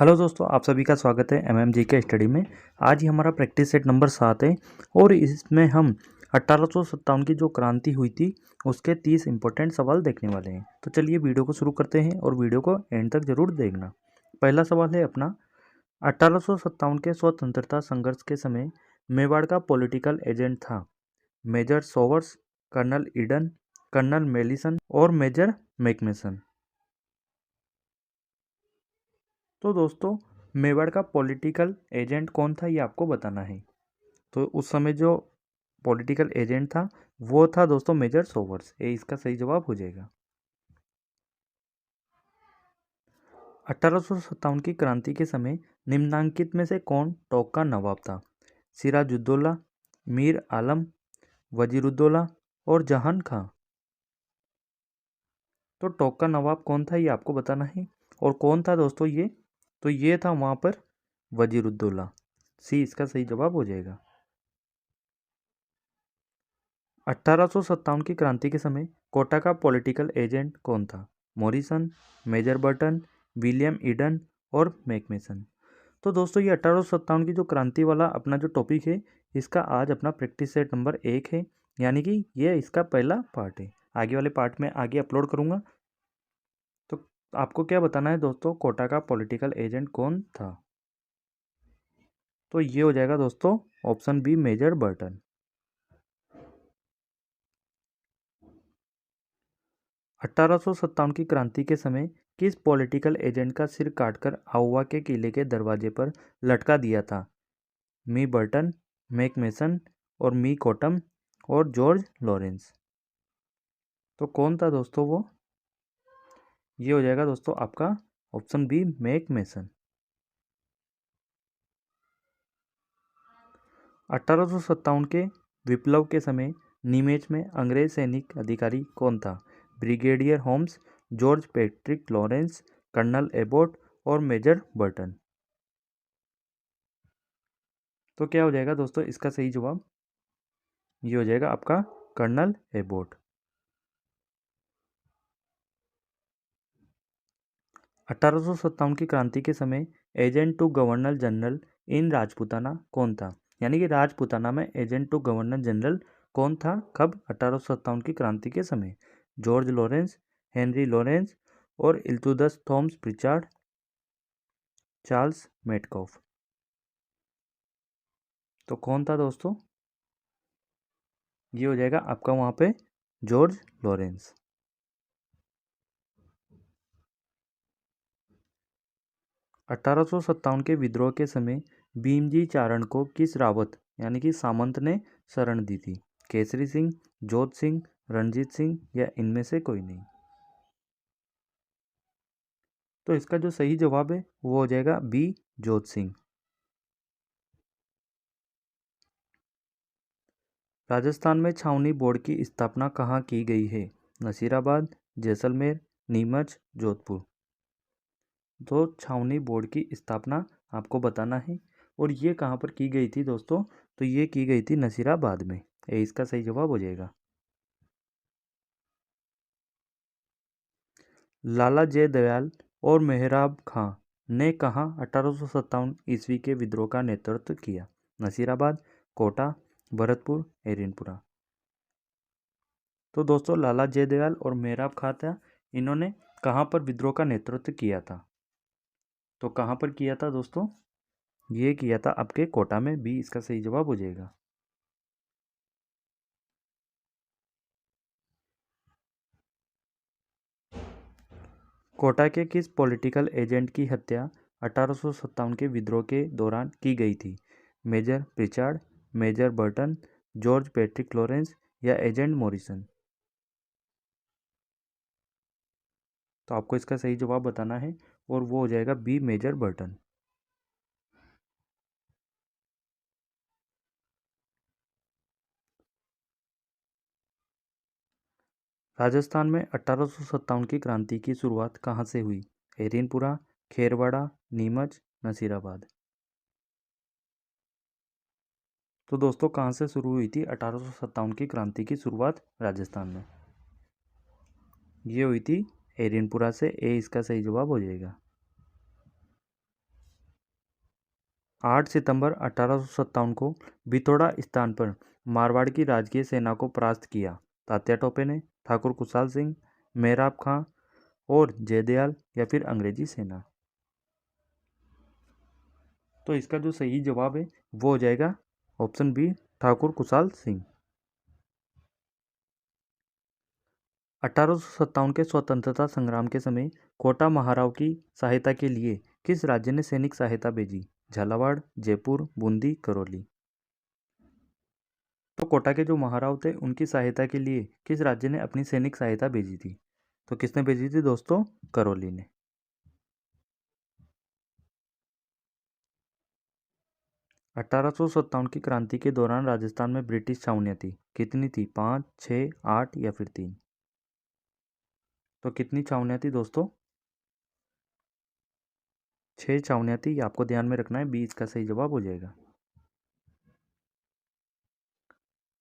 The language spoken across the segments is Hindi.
हेलो दोस्तों, आप सभी का स्वागत है एमएमजी के स्टडी में। आज ही हमारा प्रैक्टिस सेट नंबर 7 है और इसमें हम 1857 की जो क्रांति हुई थी उसके 30 इंपॉर्टेंट सवाल देखने वाले हैं। तो चलिए वीडियो को शुरू करते हैं और वीडियो को एंड तक जरूर देखना। पहला सवाल है अपना, 1857 के स्वतंत्रता संघर्ष के समय मेवाड़ का पॉलिटिकल एजेंट था मेजर सोवर्स, कर्नल ईडन, कर्नल मेलिसन और मेजर मैकमेसन। तो दोस्तों, मेवाड़ का पॉलिटिकल एजेंट कौन था ये आपको बताना है। तो उस समय जो पॉलिटिकल एजेंट था वो था दोस्तों मेजर सोवर्स। ये इसका सही जवाब हो जाएगा। 1857 की क्रांति के समय निम्नांकित में से कौन टोक का नवाब था? सिराजुद्दौला, मीर आलम, वजीरुद्दौला और जहान खां। तो टोक का नवाब कौन था ये आपको बताना है। और कौन था दोस्तों ये? तो ये था वहाँ पर वजीरुद्दौला। सी इसका सही जवाब हो जाएगा। 1857 की क्रांति के समय कोटा का पॉलिटिकल एजेंट कौन था? Morrison, major Burton, William Eden और मैकमेसन। तो दोस्तों, ये 1857 की जो क्रांति वाला अपना जो टॉपिक है इसका आज अपना प्रैक्टिस सेट नंबर 1 है, यानी कि ये इसका पहला पार्ट है। आगे वाले पार्ट में आगे अपलोड करूँगा। तो आपको क्या बताना है दोस्तों, कोटा का पॉलिटिकल एजेंट कौन था? तो ये हो जाएगा दोस्तों ऑप्शन बी, मेजर बर्टन। 1857 की क्रांति के समय किस पॉलिटिकल एजेंट का सिर काटकर आउवा के किले के दरवाजे पर लटका दिया था? मी बर्टन, मैकमेसन और मी कोटम और जॉर्ज लॉरेंस। तो कौन था दोस्तों वो? ये हो जाएगा दोस्तों आपका ऑप्शन बी, मैकमेसन। 1857 के विप्लव के समय नीमेच में अंग्रेज सैनिक अधिकारी कौन था? Brigadier Holmes, George Patrick Lawrence, colonel Abbott और मेजर बर्टन। तो क्या हो जाएगा दोस्तों इसका सही जवाब? ये हो जाएगा आपका कर्नल एबोट। 1857 की क्रांति के समय agent to governor general in Rajputana कौन था? यानी कि राजपूताना में एजेंट टू गवर्नर जनरल कौन था कब? 1857 की क्रांति के समय। जॉर्ज लॉरेंस, हेनरी लॉरेंस और Iltutmish Thomas Pritchard, Charles Metcalfe. तो कौन था दोस्तों? ये हो जाएगा आपका वहाँ पे जॉर्ज लॉरेंस। 1857 के विद्रोह के समय भीमजी चारण को किस रावत यानी कि सामंत ने शरण दी थी? केसरी सिंह, जोध सिंह, रणजीत सिंह या इनमें से कोई नहीं। तो इसका जो सही जवाब है वो हो जाएगा बी, जोध सिंह। राजस्थान में छावनी बोर्ड की स्थापना कहाँ की गई है? नसीराबाद, जैसलमेर, नीमच, जोधपुर। तो छावनी बोर्ड की स्थापना आपको बताना है और ये कहाँ पर की गई थी दोस्तों? तो ये की गई थी नसीराबाद में। ये इसका सही जवाब हो जाएगा। लाला जयदयाल और मेहराब खां ने कहाँ 1857 ईस्वी के विद्रोह का नेतृत्व किया? नसीराबाद, कोटा, भरतपुर, एरिनपुरा। तो दोस्तों, लाला जयदयाल और मेहराब खां था, इन्होंने कहाँ पर विद्रोह का नेतृत्व किया था? तो कहाँ पर किया था दोस्तों? ये किया था आपके कोटा में। बी इसका सही जवाब हो जाएगा। कोटा के किस पॉलिटिकल एजेंट की हत्या 1857 के विद्रोह के दौरान की गई थी? Major Prichard, major Burton, George Patrick Lawrence या एजेंट मॉरिसन। तो आपको इसका सही जवाब बताना है और वो हो जाएगा बी, मेजर बर्टन। राजस्थान में 1857 की क्रांति की शुरुआत कहाँ से हुई? एरिनपुरा, खेरवाड़ा, नीमच, नसीराबाद। तो दोस्तों, कहाँ से शुरू हुई थी 1857 की क्रांति की शुरुआत? राजस्थान में। ये हुई थी एरिनपुरा से। ए इसका सही जवाब हो जाएगा। 8 सितंबर 1857 को बितौड़ा स्थान पर मारवाड़ की राजकीय सेना को परास्त किया। तात्या टोपे ने, ठाकुर खुशहाल सिंह, मेहराब खां और जयदयाल या फिर अंग्रेजी सेना। तो इसका जो सही जवाब है वो हो जाएगा ऑप्शन बी, ठाकुर खुशहाल सिंह। 1857 के स्वतंत्रता संग्राम के समय कोटा महाराव की सहायता के लिए किस राज्य ने सैनिक सहायता भेजी? झालावाड़, जयपुर, बूंदी, करौली। तो कोटा के जो महाराव थे उनकी सहायता के लिए किस राज्य ने अपनी सैनिक सहायता भेजी थी? तो किसने भेजी थी दोस्तों? करौली ने। 1857 की क्रांति के दौरान राजस्थान में ब्रिटिश छावनियां थी, कितनी थी? 5, 6, 8 या फिर 3? तो कितनी छावनियां थी दोस्तों? 6 छावनियां थी, ये आपको ध्यान में रखना है, बी इसका सही जवाब हो जाएगा।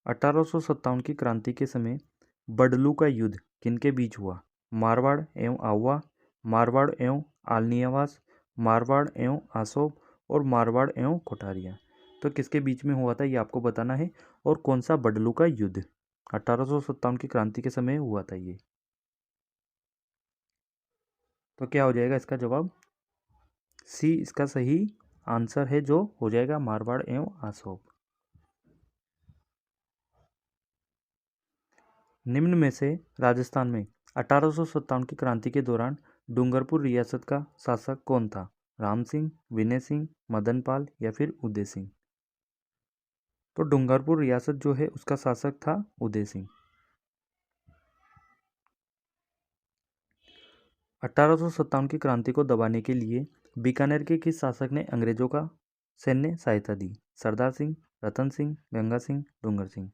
1857 की क्रांति के समय बडलू का युद्ध किनके बीच हुआ? मारवाड़ एवं आउवा, मारवाड़ एवं आलनियावास, मारवाड़ एवं आसोब और मारवाड़ एवं कोठारिया। तो किसके बीच में हुआ था ये आपको बताना है। और कौन सा बडलू का युद्ध? 1857 की क्रांति के समय हुआ था ये। तो क्या हो जाएगा इसका जवाब? सी इसका सही आंसर है, जो हो जाएगा मारवाड़ एवं आसोब। निम्न में से राजस्थान में 1857 की क्रांति के दौरान डूंगरपुर रियासत का शासक कौन था? राम सिंह, विनय सिंह, मदन पाल या फिर उदय सिंह। तो डूंगरपुर रियासत जो है उसका शासक था उदय सिंह। 1857 की क्रांति को दबाने के लिए बीकानेर के किस शासक ने अंग्रेजों का सैन्य सहायता दी? सरदार सिंह, रतन सिंह, गंगा सिंह, डूंगर सिंह।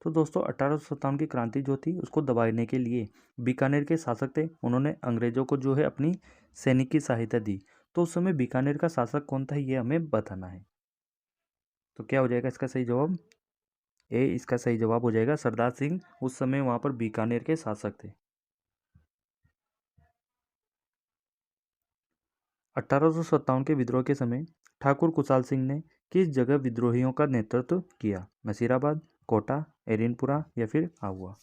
तो दोस्तों 1857 की क्रांति जो थी उसको दबाने के लिए बीकानेर के शासक थे, उन्होंने अंग्रेजों को जो है अपनी सैनिक की सहायता दी। तो उस समय बीकानेर का शासक कौन था ये हमें बताना है। तो क्या हो जाएगा इसका सही जवाब? ए इसका सही जवाब हो जाएगा सरदार सिंह, उस समय वहां पर बीकानेर के शासक थे। 1857 के विद्रोह के समय ठाकुर कुशाल सिंह ने किस जगह विद्रोहियों का नेतृत्व किया? नसीराबाद, कोटा, एरिनपुरा या फिर आहुआ।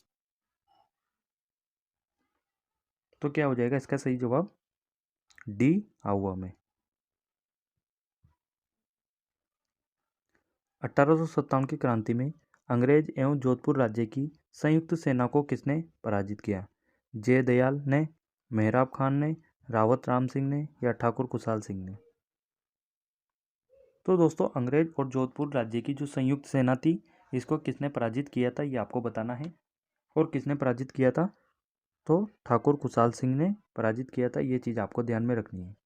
तो क्या हो जाएगा इसका सही जवाब? डी आहुआ में। 1857 की क्रांति में अंग्रेज एवं जोधपुर राज्य की संयुक्त सेना को किसने पराजित किया? जयदयाल ने, मेहराब खान ने, रावत राम सिंह ने या ठाकुर कुशाल सिंह ने। तो दोस्तों अंग्रेज और जोधपुर राज्य की जो संयुक्त सेना थी इसको किसने पराजित किया था ये आपको बताना है। और किसने पराजित किया था? तो ठाकुर कुशाल सिंह ने पराजित किया था, ये चीज़ आपको ध्यान में रखनी है।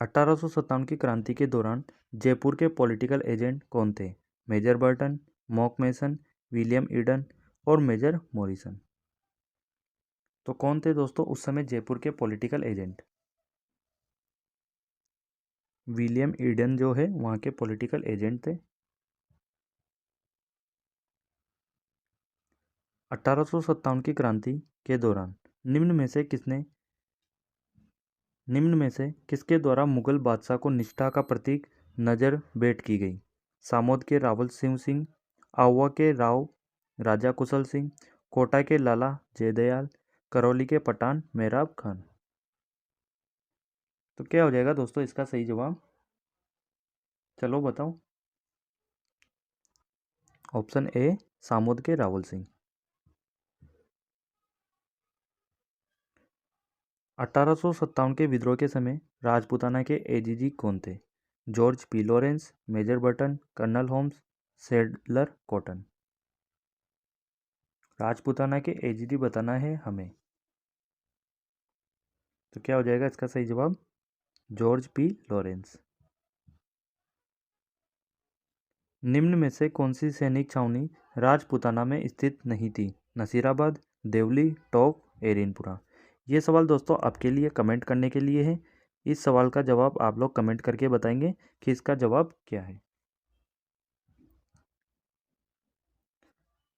1857 की क्रांति के दौरान जयपुर के पॉलिटिकल एजेंट कौन थे? Major Burton, McMason, William Eden और मेजर मॉरिसन। तो कौन थे दोस्तों उस समय जयपुर के पॉलिटिकल एजेंट? विलियम ईडन जो है वहाँ के पॉलिटिकल एजेंट थे। 1857 की क्रांति के दौरान निम्न में से किसके द्वारा मुगल बादशाह को निष्ठा का प्रतीक नजर भेंट की गई? सामोद के रावल शिव सिंह, आहुआ के राव राजा कुशल सिंह, कोटा के लाला जयदयाल, करौली के पठान मेहराब खान। तो क्या हो जाएगा दोस्तों इसका सही जवाब? चलो बताओ। ऑप्शन ए सामोद के रावल सिंह। 1857 के विद्रोह के समय राजपूताना के एजीजी कौन थे? George P Lawrence, major Burton, colonel Holmes, Sadler Cotton. Rajputana के एजीडी बताना है हमें। तो क्या हो जाएगा इसका सही जवाब? George P Lawrence. निम्न में से कौन सी सैनिक छावनी राजपूताना में स्थित नहीं थी? नसीराबाद, देवली, टोंक, एरिनपुरा। ये सवाल दोस्तों आपके लिए कमेंट करने के लिए है। इस सवाल का जवाब आप लोग कमेंट करके बताएंगे कि इसका जवाब क्या है।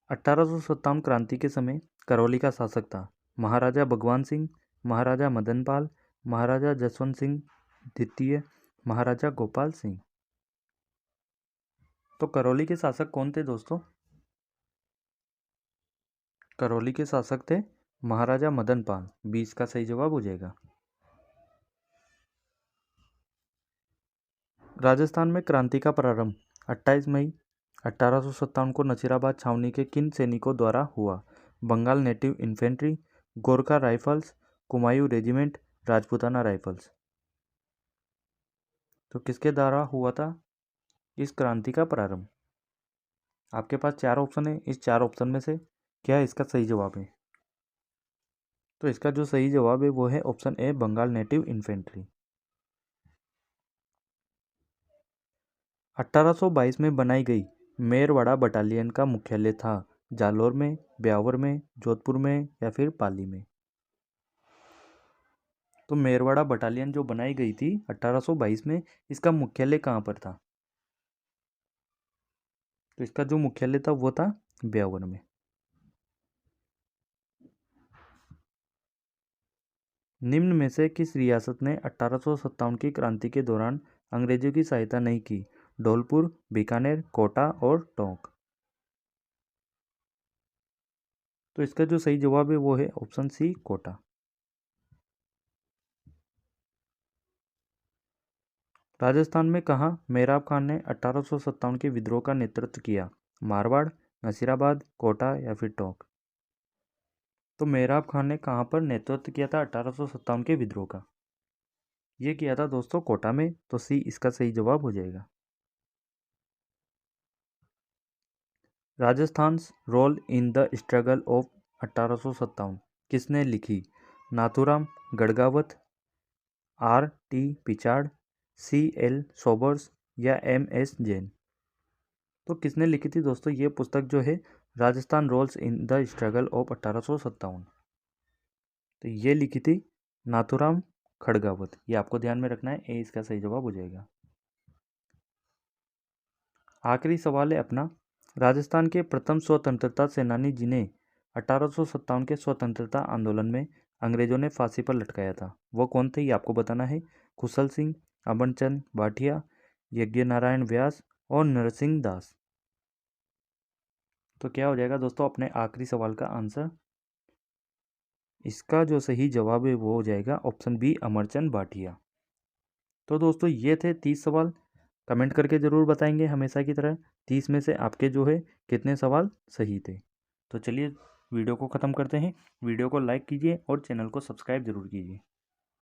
1857 क्रांति के समय करौली का शासक था महाराजा भगवान सिंह, महाराजा मदन पाल, महाराजा जसवंत सिंह द्वितीय, महाराजा गोपाल सिंह। तो करौली के शासक कौन थे दोस्तों? करौली के शासक थे महाराजा मदन पाल। 20 का सही जवाब हो जाएगा। राजस्थान में क्रांति का प्रारंभ 28 मई 1857 को नसीराबाद छावनी के किन सैनिकों द्वारा हुआ? Bengal native infantry, Gorkha rifles, Kumaon regiment, Rajputana rifles. तो किसके द्वारा हुआ था इस क्रांति का प्रारंभ? आपके पास 4 ऑप्शन है। इस 4 ऑप्शन में से क्या इसका सही जवाब है? तो इसका जो सही जवाब है वो है option A, Bengal native infantry. 1822 में बनाई गई मेरवाड़ा बटालियन का मुख्यालय था जालौर में, ब्यावर में, जोधपुर में या फिर पाली में? तो मेरवाड़ा बटालियन जो बनाई गई थी 1822 में, इसका मुख्यालय कहाँ पर था? तो इसका जो मुख्यालय था वो था ब्यावर में। निम्न में से किस रियासत ने 1857 की क्रांति के दौरान अंग्रेजों की सहायता नहीं की? धौलपुर, बीकानेर, कोटा और टोंक। तो इसका जो सही जवाब है वो है ऑप्शन सी, कोटा। राजस्थान में कहाँ मेहराब खान ने 1857 के विद्रोह का नेतृत्व किया? मारवाड़, नसीराबाद, कोटा या फिर टोंक? तो मेहराब खान ने कहाँ पर नेतृत्व किया था 1857 के विद्रोह का? ये किया था दोस्तों कोटा में। तो सी इसका सही जवाब हो जाएगा। Rajasthan role in the struggle of 1857 किसने लिखी? Nathuram Gadhgawat, R T Pichad, C L Sobers या एम एस जैन? तो किसने लिखी थी दोस्तों ये पुस्तक जो है, Rajasthan roles in the struggle of 1857? तो ये लिखी थी नाथूराम खड़गावत। ये आपको ध्यान में रखना है, ए इसका सही जवाब हो जाएगा। आखिरी सवाल है अपना, राजस्थान के प्रथम स्वतंत्रता सेनानी जिन्हें 1857 के स्वतंत्रता आंदोलन में अंग्रेजों ने फांसी पर लटकाया था वो कौन थे? ये आपको बताना है। कुशल सिंह, अमरचंद भाटिया, यज्ञ नारायण व्यास और नरसिंह दास। तो क्या हो जाएगा दोस्तों अपने आखिरी सवाल का आंसर? इसका जो सही जवाब है वो हो जाएगा ऑप्शन बी, अमरचंद भाटिया। तो दोस्तों ये थे 30 सवाल। कमेंट करके ज़रूर बताएंगे हमेशा की तरह 30 में से आपके जो है कितने सवाल सही थे। तो चलिए वीडियो को ख़त्म करते हैं। वीडियो को लाइक कीजिए और चैनल को सब्सक्राइब ज़रूर कीजिए।